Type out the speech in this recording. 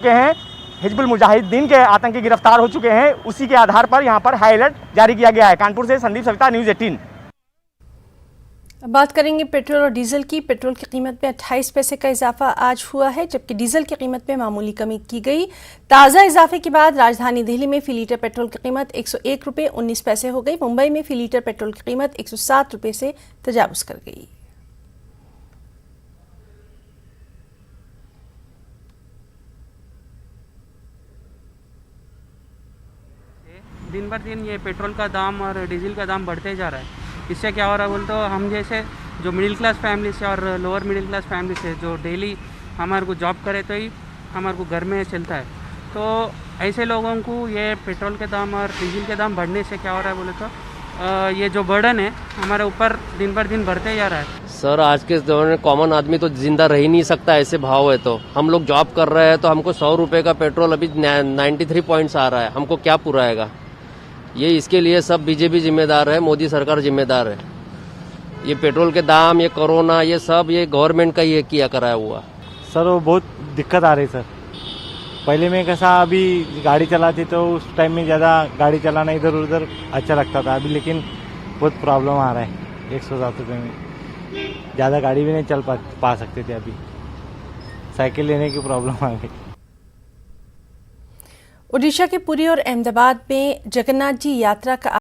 के हैं, हिजबुल मुजाहिदीन के आतंकी गिरफ्तार हो चुके हैं। उसी के आधार पर यहां पर हाई अलर्ट जारी किया गया है। कानपुर से संदीप सविता, न्यूज़ 18। अब बात करेंगे पेट्रोल और डीजल की। पेट्रोल की कीमत में 28 पैसे का इजाफा आज हुआ है, जबकि डीजल की कीमत में मामूली कमी की गई। ताज़ा इजाफे के बाद राजधानी दिल्ली में फी लीटर पेट्रोल की कीमत 101 रुपये 19 पैसे हो गई। मुंबई में फी लीटर पेट्रोल की कीमत 107 रुपये से तजावुज़ कर गई। दिन भर दिन ये पेट्रोल का दाम और डीजल का दाम बढ़ते जा रहा है। इससे क्या हो रहा है बोल तो हम जैसे जो मिडिल क्लास फैमिली से और लोअर मिडिल क्लास फैमिली से जो डेली हमारे को जॉब करे तो ही हमारे को घर में चलता है, तो ऐसे लोगों को ये पेट्रोल के दाम और डीजल के दाम बढ़ने से क्या हो रहा है बोले तो ये जो बर्डन है हमारे ऊपर दिन भर दिन बढ़ते जा रहा है। सर आज के दौर में कॉमन आदमी तो जिंदा रह ही नहीं सकता, ऐसे भाव है। तो हम लोग जॉब कर रहे हैं तो हमको 100 रुपये का पेट्रोल अभी 93 पॉइंट्स आ रहा है, हमको क्या पुराएगा? ये इसके लिए सब बीजेपी जिम्मेदार है, मोदी सरकार जिम्मेदार है। ये पेट्रोल के दाम, ये कोरोना, ये सब ये गवर्नमेंट का ही किया कराया हुआ। सर वो बहुत दिक्कत आ रही सर। पहले में कैसा, अभी गाड़ी चलाती तो उस टाइम में ज़्यादा गाड़ी चलाना इधर उधर अच्छा लगता था, अभी लेकिन बहुत प्रॉब्लम आ रहा है। 107 रुपये में ज़्यादा गाड़ी भी नहीं चल पा सकते थे, अभी साइकिल लेने की प्रॉब्लम आ गई। ओडिशा के पुरी और अहमदाबाद में जगन्नाथ जी यात्रा का